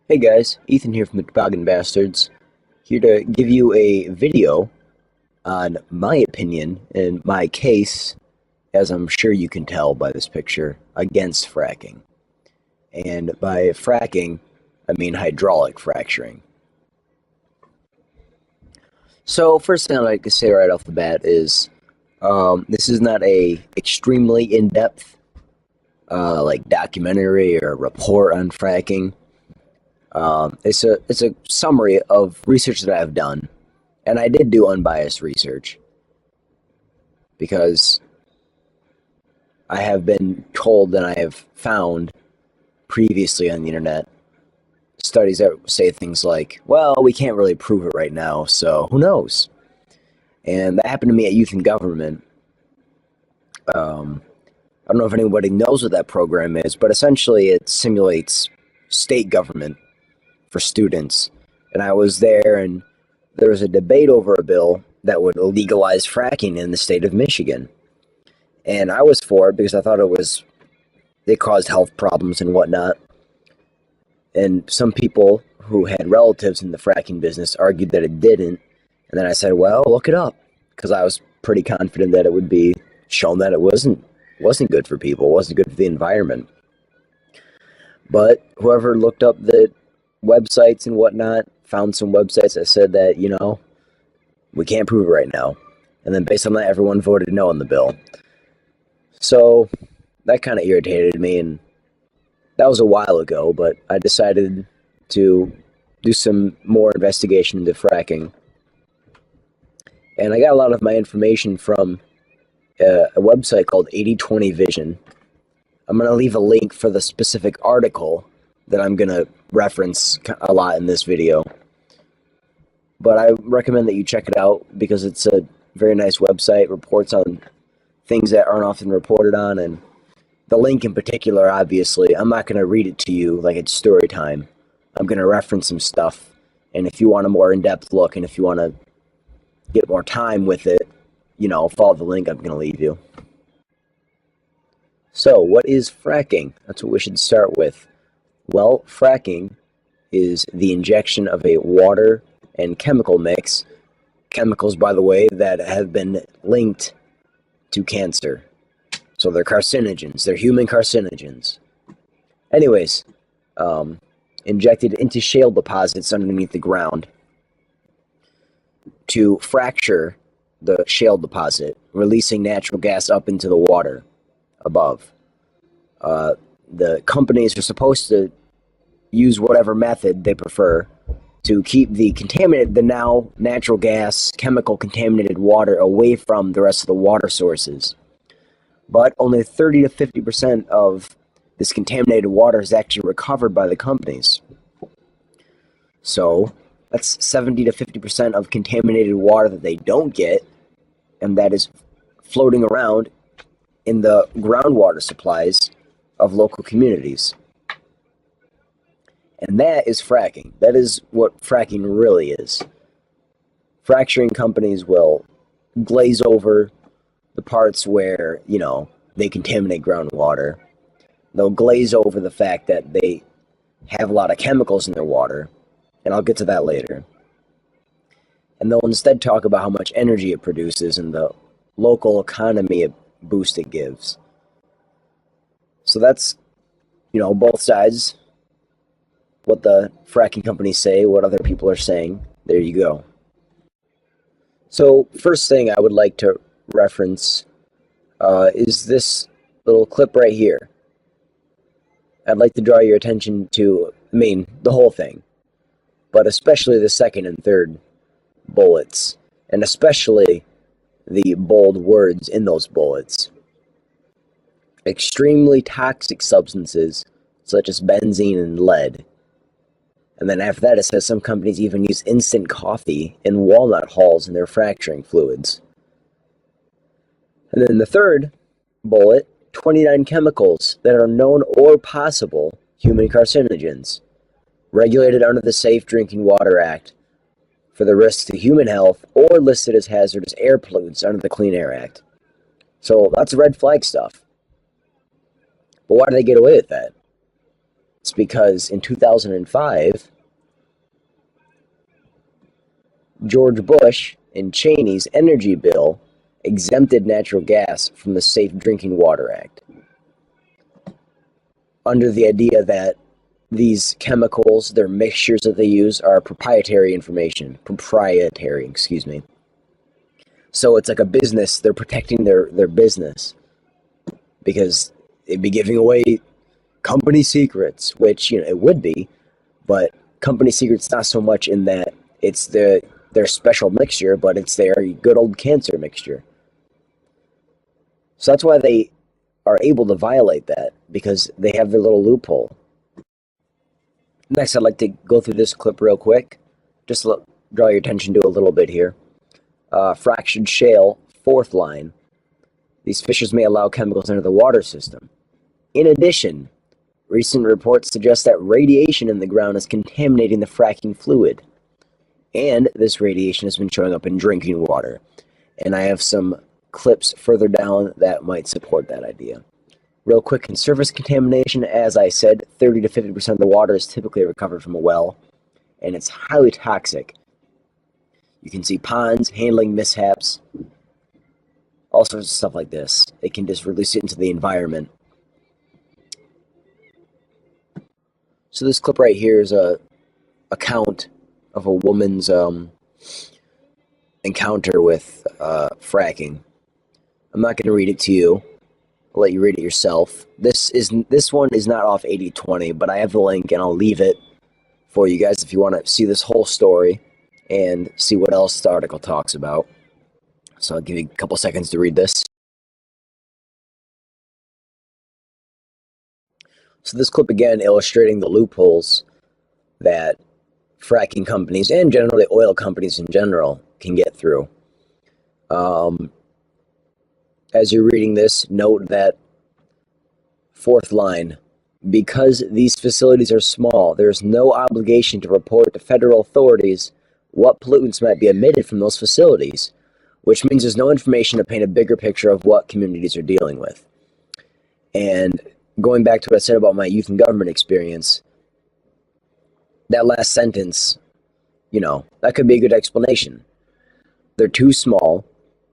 Hey guys, Ethan here from TheTobogganBastards, here to give you a video on my opinion and my case, as I'm sure you can tell by this picture, against fracking. And by fracking, I mean hydraulic fracturing. So first thing I'd like to say right off the bat is this is not a extremely in-depth like documentary or report on fracking. It's a summary of research that I've done, and I did do unbiased research because I have been told that I have found previously on the internet studies that say things like, well, we can't really prove it right now, so who knows? And that happened to me at Youth and Government. I don't know if anybody knows what that program is, but essentially it simulates state government for students. And I was there, and there was a debate over a bill that would legalize fracking in the state of Michigan. And I was for it because I thought it caused health problems and whatnot. And some people who had relatives in the fracking business argued that it didn't. And then I said, well, look it up, because I was pretty confident that it would be shown that it wasn't good for people, wasn't good for the environment. But whoever looked up the websites and whatnot found some websites that said that, we can't prove it right now. And then based on that, everyone voted no on the bill. So that kind of irritated me, and that was a while ago, but I decided to do some more investigation into fracking. And I got a lot of my information from a website called 80/20 Vision. I'm going to leave a link for the specific article that I'm going to reference a lot in this video. But I recommend that you check it out because it's a very nice website, reports on things that aren't often reported on, and the link in particular, obviously, I'm not going to read it to you like it's story time. I'm going to reference some stuff, and if you want a more in-depth look, and if you want to get more time with it, follow the link I'm going to leave you. So, what is fracking? That's what we should start with. Well, fracking is the injection of a water and chemical mix. Chemicals, by the way, that have been linked to cancer. So they're carcinogens. They're human carcinogens. Anyways, injected into shale deposits underneath the ground to fracture the shale deposit, releasing natural gas up into the water above. The companies are supposed to use whatever method they prefer to keep the now natural gas, chemical contaminated water away from the rest of the water sources. But only 30 to 50% of this contaminated water is actually recovered by the companies. So that's 70 to 50% of contaminated water that they don't get, and that is floating around in the groundwater supplies of local communities. And that is fracking. That is what fracking really is. Fracturing companies will glaze over the parts where, they contaminate groundwater. They'll glaze over the fact that they have a lot of chemicals in their water, and I'll get to that later. And they'll instead talk about how much energy it produces and the local economy boost it gives. So that's, both sides. What the fracking companies say, what other people are saying. There you go. So first thing I would like to reference is this little clip right here. I'd like to draw your attention to, the whole thing, but especially the second and third bullets, and especially the bold words in those bullets. Extremely toxic substances such as benzene and lead. And then after that, it says some companies even use instant coffee and walnut hulls in their fracturing fluids. And then the third bullet, 29 chemicals that are known or possible human carcinogens, regulated under the Safe Drinking Water Act for the risks to human health or listed as hazardous air pollutants under the Clean Air Act. So that's red flag stuff. But why do they get away with that? It's because in 2005, George Bush and Cheney's energy bill exempted natural gas from the Safe Drinking Water Act, under the idea that these chemicals, their mixtures that they use, are proprietary information. Excuse me. So it's like a business. They're protecting their business because they'd be giving away company secrets, which, you know, it would be, but company secrets not so much in that it's their special mixture, but it's their good old cancer mixture. So that's why they are able to violate that, because they have their little loophole. Next, I'd like to go through this clip real quick. Just draw your attention to a little bit here. Fractured shale, fourth line. These fissures may allow chemicals into the water system. In addition, recent reports suggest that radiation in the ground is contaminating the fracking fluid. And this radiation has been showing up in drinking water. And I have some clips further down that might support that idea. Real quick, in surface contamination, as I said, 30 to 50% of the water is typically recovered from a well, and it's highly toxic. You can see ponds, handling mishaps, all sorts of stuff like this. It can just release it into the environment. So this clip right here is a account of a woman's encounter with fracking. I'm not going to read it to you. I'll let you read it yourself. This one is not off 80/20, but I have the link and I'll leave it for you guys if you want to see this whole story and see what else the article talks about. So I'll give you a couple seconds to read this. So this clip again illustrating the loopholes that fracking companies and generally oil companies in general can get through. As you're reading this, note that fourth line, because these facilities are small, there is no obligation to report to federal authorities what pollutants might be emitted from those facilities, which means there's no information to paint a bigger picture of what communities are dealing with. And going back to what I said about my youth and government experience, that last sentence, you know, that could be a good explanation. They're too small.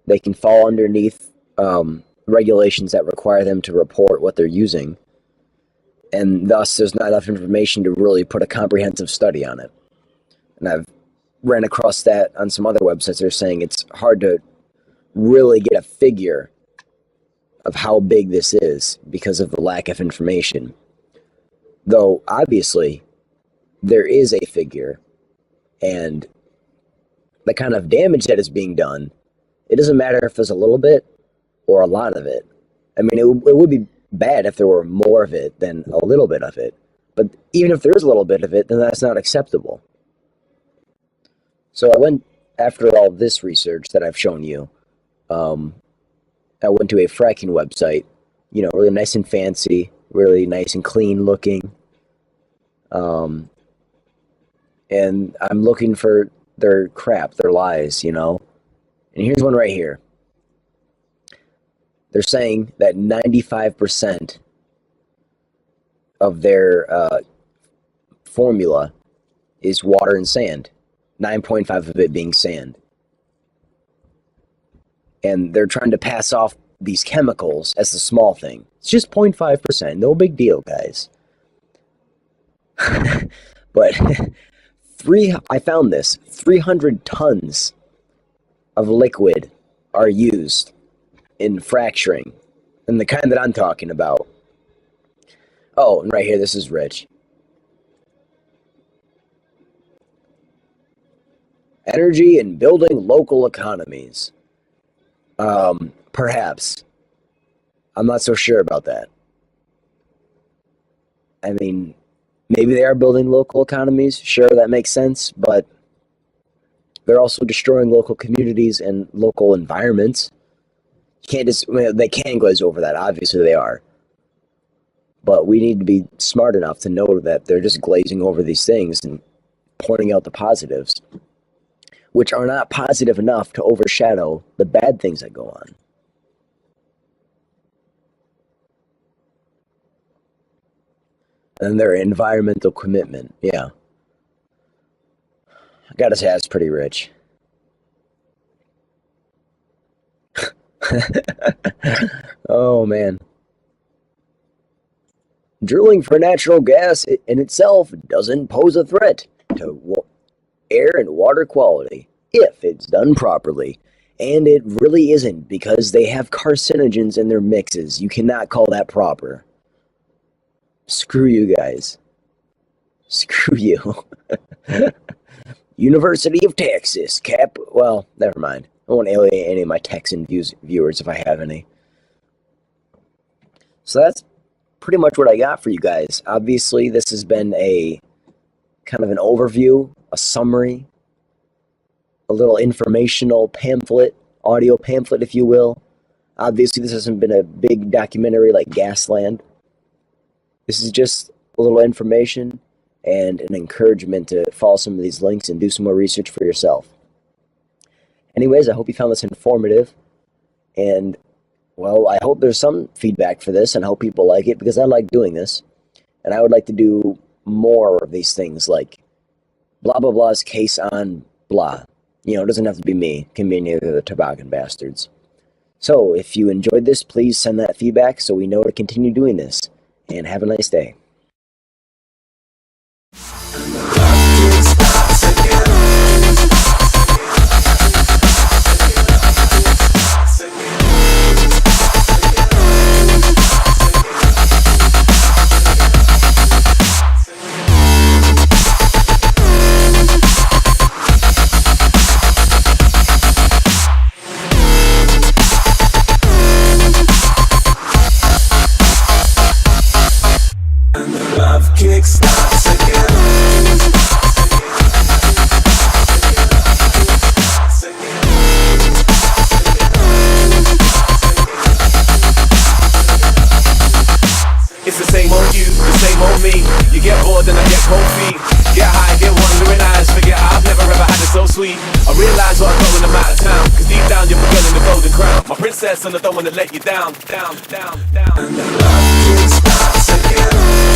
They can fall underneath regulations that require them to report what they're using, and thus there's not enough information to really put a comprehensive study on it. And I've ran across that on some other websites that are saying it's hard to really get a figure of how big this is because of the lack of information. Though, obviously, there is a figure, and the kind of damage that is being done, it doesn't matter if there's a little bit or a lot of it. I mean, it would be bad if there were more of it than a little bit of it. But even if there is a little bit of it, then that's not acceptable. So I went, after all this research that I've shown you, I went to a fracking website, you know, really nice and fancy, really nice and clean looking. And I'm looking for their crap, their lies, you know. And here's one right here. They're saying that 95% of their formula is water and sand, 9.5 of it being sand. And they're trying to pass off these chemicals as the small thing. It's just 0.5%, no big deal, guys. But I found this, 300 tons of liquid are used in fracturing, and the kind that I'm talking about. Oh, and right here, this is rich. Energy and building local economies. Perhaps. I'm not so sure about that. I mean, maybe they are building local economies. Sure, that makes sense, but they're also destroying local communities and local environments. You can't just, well, they can glaze over that. Obviously, they are. But we need to be smart enough to know that they're just glazing over these things and pointing out the positives, which are not positive enough to overshadow the bad things that go on. and their environmental commitment. Yeah. I gotta say, that's pretty rich. Oh man. Drilling for natural gas in itself doesn't pose a threat to air and water quality if it's done properly. And it really isn't because they have carcinogens in their mixes. You cannot call that proper. Screw you guys. Screw you. University of Texas, well, never mind. I won't alienate any of my Texan viewers if I have any. So that's pretty much what I got for you guys. Obviously, this has been a kind of an overview, a summary, a little informational pamphlet, audio pamphlet, if you will. Obviously, this hasn't been a big documentary like Gasland. This is just a little information and an encouragement to follow some of these links and do some more research for yourself. Anyways, I hope you found this informative, and well, I hope there's some feedback for this and I hope people like it, because I like doing this, and I would like to do more of these things, like blah blah blah's case on blah. You know, it doesn't have to be me. It can be any of the Toboggan Bastards. So, if you enjoyed this, please send that feedback so we know to continue doing this, and have a nice day. It's the same old you, the same old me. You get bored and I get cold feet. Get high, get wandering eyes. Forget I've never ever had it so sweet. I realize what I'm going, I'm out of town, cause deep down you're forgetting the golden crown. My princess and I don't wanna let you down, down, down, down. And the love kick starts again.